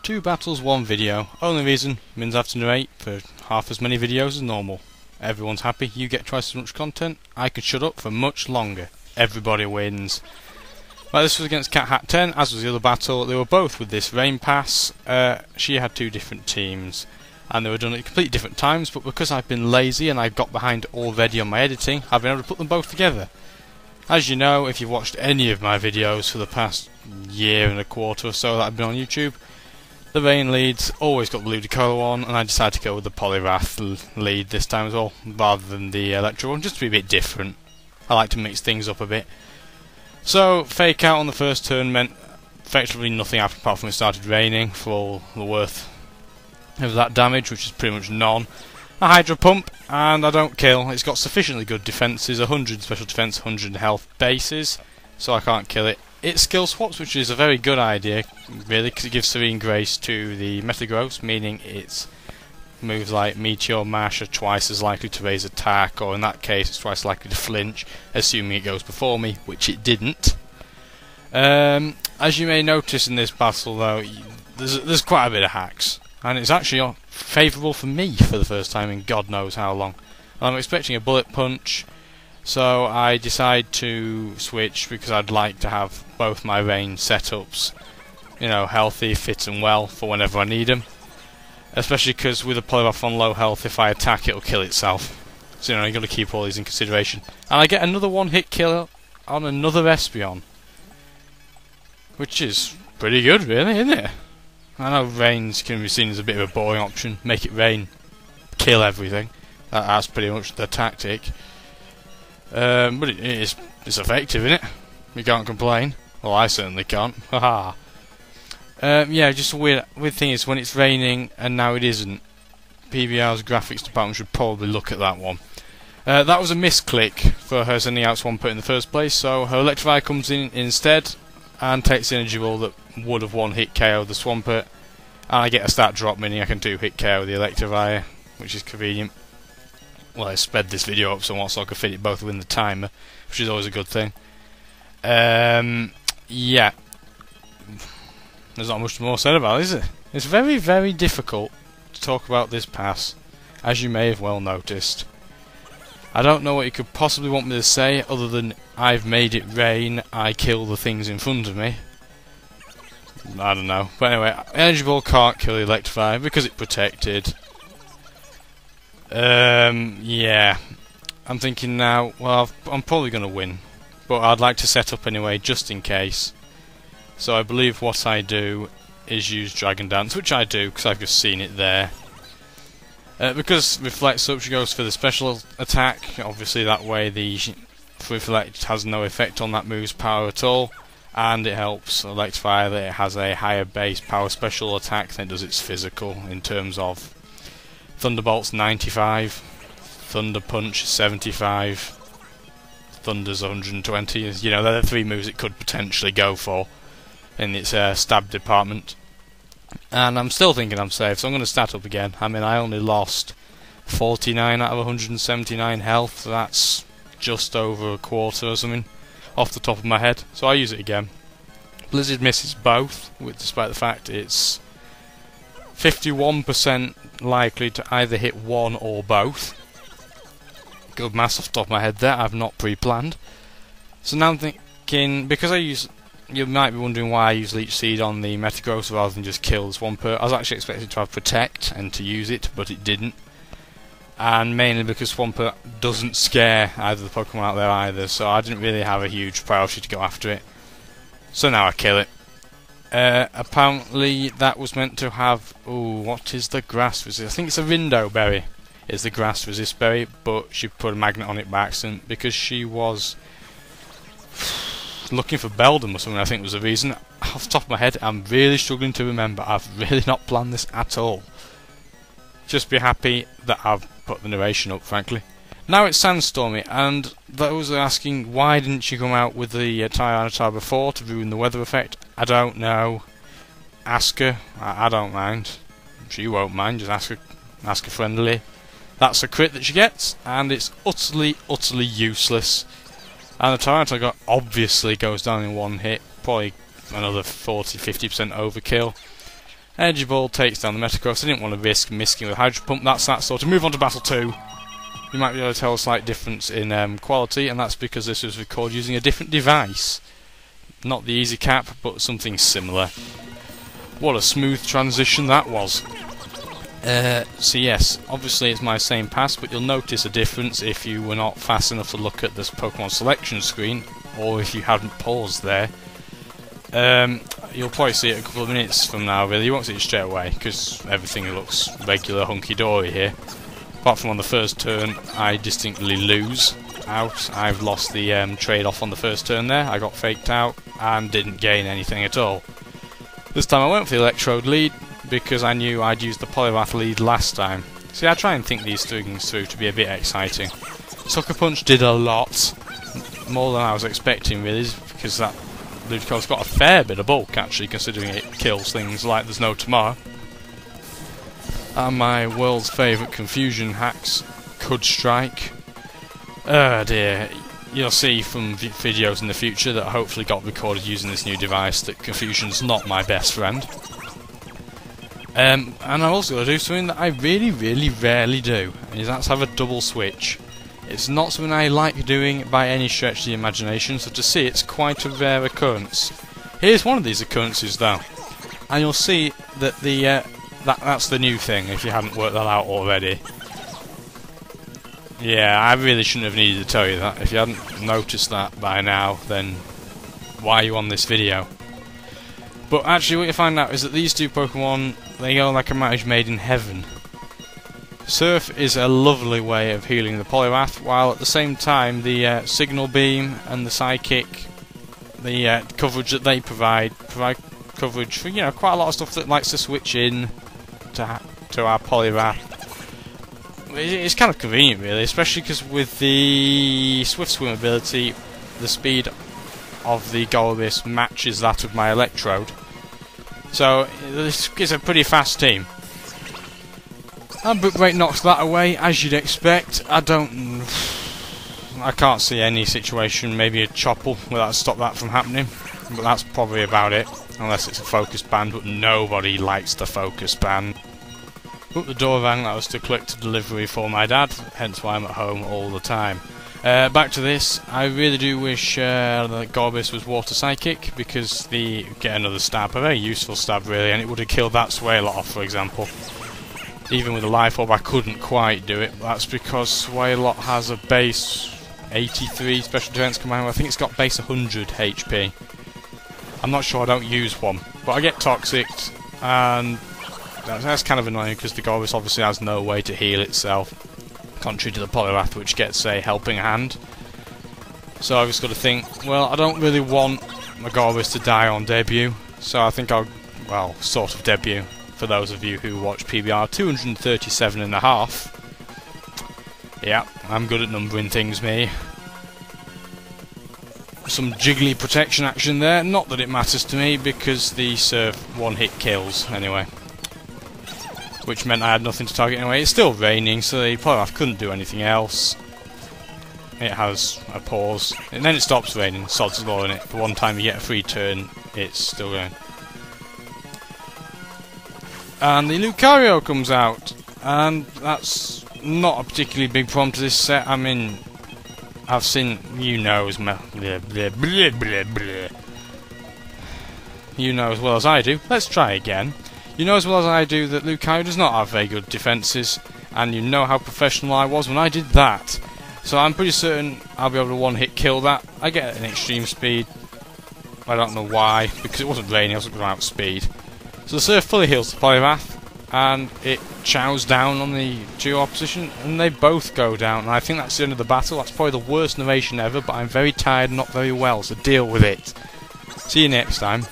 2 battles, 1 video. Only reason means I have to narrate for half as many videos as normal. Everyone's happy, you get twice as much content, I can shut up for much longer. Everybody wins. Well, this was against CatHat10, as was the other battle. They were both with this rain pass. She had 2 different teams, and they were done at completely different times, but because I've been lazy and I've got behind already on my editing, I've been able to put them both together. As you know, if you've watched any of my videos for the past year and a quarter or so that I've been on YouTube, the rain leads always got the Ludicolo on, and I decided to go with the Polyrath lead this time as well, rather than the Electro one, just to be a bit different. I like to mix things up a bit. So, fake out on the first turn meant effectively nothing happened apart from it started raining for all the worth of that damage, which is pretty much none. A Hydro Pump, and I don't kill. It's got sufficiently good defences, 100 special defence, 100 health bases, so I can't kill it. It skill swaps, which is a very good idea, really, because it gives Serene Grace to the Metagross, meaning its moves like Meteor Mash are twice as likely to raise attack, or in that case it's twice likely to flinch, assuming it goes before me, which it didn't. As you may notice in this battle though, there's quite a bit of hacks, and it's actually favourable for me for the first time in God knows how long. I'm expecting a Bullet Punch, so I decide to switch because I'd like to have both my range setups, you know, healthy, fit and well for whenever I need them. Especially because with a Polyrath on low health, if I attack it'll kill itself. So you know, you've got to keep all these in consideration. And I get another one-hit kill on another Espeon, which is pretty good really, isn't it? I know rains can be seen as a bit of a boring option. Make it rain, kill everything. That's pretty much the tactic. But it's effective, isn't it? You can't complain. Well, I certainly can't. Haha. Yeah, just a weird thing is when it's raining and now it isn't. PBR's graphics department should probably look at that one. That was a misclick for her sending out Swampert in the first place, so her Electrify comes in instead and takes the energy ball that would have one-hit KO the Swampert, and I get a stat drop, meaning I can 2-hit KO the Electivire, which is convenient. Well, I sped this video up somewhat so I could fit it both within the timer, which is always a good thing. Yeah. There's not much more said about it, is it? It's very, very difficult to talk about this pass, as you may have well noticed. I don't know what you could possibly want me to say other than I've made it rain, I kill the things in front of me. I don't know. But anyway, Energy Ball can't kill the Electivire because it's protected. Yeah. I'm thinking now, well, I'm probably going to win. But I'd like to set up anyway, just in case. So I believe what I do is use Dragon Dance, which I do because I've just seen it there. Because Reflects up, she goes for the special attack. Obviously that way the Reflect has no effect on that move's power at all. And it helps Electivire that it has a higher base power special attack than it does its physical, in terms of Thunderbolt's 95, Thunder Punch 75, Thunder's 120. You know, they're the 3 moves it could potentially go for in its stab department. And I'm still thinking I'm safe, so I'm going to stat up again. I mean, I only lost 49 out of 179 health, so that's just over a quarter or something off the top of my head, so I use it again. Blizzard misses both, despite the fact it's 51% likely to either hit one or both. Good maths off the top of my head there, I've not pre-planned. So now I'm thinking, because I use... You might be wondering why I use Leech Seed on the Metagross rather than just kill the Swampert. I was actually expecting to have Protect and to use it, but it didn't. And mainly because Swampert doesn't scare either of the Pokemon out there either, so I didn't really have a huge priority to go after it. So now I kill it. Apparently that was meant to have... Ooh, what is the grass resist? I think it's a Rindo Berry. It's the grass resist berry, but she put a magnet on it by accident because she was looking for Beldum or something, I think was the reason. Off the top of my head, I'm really struggling to remember. I've really not planned this at all. Just be happy that I've put the narration up, frankly. Now it's Sandstormy, and those are asking why didn't she come out with the Tyranitar before to ruin the weather effect? I don't know. Ask her. I don't mind. She won't mind. Just ask her friendly. That's a crit that she gets, and it's utterly, utterly useless. And the Tyranitar obviously goes down in one hit, probably another 40-50% overkill. Energy Ball takes down the Metagross. I didn't want to risk missing with Hydro Pump. That's that. So to move on to Battle 2, you might be able to tell a slight difference in quality, and that's because this was recorded using a different device. Not the Easy Cap, but something similar. What a smooth transition that was. So yes, obviously it's my same pass, but you'll notice a difference if you were not fast enough to look at this Pokemon selection screen, or if you hadn't paused there. You'll probably see it a couple of minutes from now, really. You won't see it straight away, because everything looks regular hunky-dory here. Apart from on the first turn, I distinctly lose out. I've lost the trade-off on the first turn there. I got faked out, and didn't gain anything at all. This time I went for the Electrode lead, because I knew I'd used the Poliwrath lead last time. See, I try and think these things through to be a bit exciting. Sucker Punch did a lot, more than I was expecting really, because that Ludicolo's got a fair bit of bulk actually, considering it kills things like there's no tomorrow. And my world's favourite confusion hacks could strike. Oh dear, you'll see from videos in the future that hopefully got recorded using this new device that confusion's not my best friend. And I'm also going to do something that I really rarely do, and that's have a double switch. It's not something I like doing by any stretch of the imagination, so to see it's quite a rare occurrence. Here's one of these occurrences though, and you'll see that that's the new thing if you haven't worked that out already. Yeah, I really shouldn't have needed to tell you that. If you hadn't noticed that by now, then why are you on this video? But actually what you find out is that these two Pokemon, they go like a marriage made in heaven. Surf is a lovely way of healing the Poliwrath, while at the same time the Signal Beam and the Psychic, the coverage that they provide coverage for, you know, quite a lot of stuff that likes to switch in to our Poliwrath. It's kind of convenient really, especially because with the Swift Swim ability, the speed of the Golemis matches that of my Electrode. So this is a pretty fast team. And Brick Break knocks that away, as you'd expect. I can't see any situation, maybe a Chople, where that'll stop that from happening. But that's probably about it, unless it's a focus ban, but nobody likes the focus ban. But the door rang, that was to collect a delivery for my dad, hence why I'm at home all the time. Back to this, I really do wish that Gorbis was Water Psychic, because get another stab, a very useful stab really, and it would have killed that Swalot off, for example. Even with a Life Orb I couldn't quite do it, that's because Swalot has a base 83 special defense command, I think it's got base 100 HP. I'm not sure, I don't use one, but I get Toxic, and that's kind of annoying because the Gorbis obviously has no way to heal itself, contrary to the Poliwrath, which gets a helping hand. So I've just got to think, well, I don't really want my Gorbis to die on debut, so I think I'll, well, sort of debut, for those of you who watch PBR, 237.5. Yeah, I'm good at numbering things, me. Some jiggly protection action there, not that it matters to me, because the Surf one-hit kills, anyway. Which meant I had nothing to target anyway. It's still raining, so the Poliwrath couldn't do anything else. It has a pause, and then it stops raining, sod's law in it. For one time you get a free turn, it's still going. And the Lucario comes out, and that's not a particularly big problem to this set. I mean, I've seen, you know as well as I do. Let's try again. You know as well as I do that Lucario does not have very good defences, and you know how professional I was when I did that. So I'm pretty certain I'll be able to one-hit kill that. I get an extreme speed. I don't know why, because it wasn't raining, I wasn't going out speed. So the Surf fully heals the Poliwrath, and it chows down on the duo opposition, and they both go down. And I think that's the end of the battle. That's probably the worst narration ever, but I'm very tired and not very well, so deal with it. See you next time.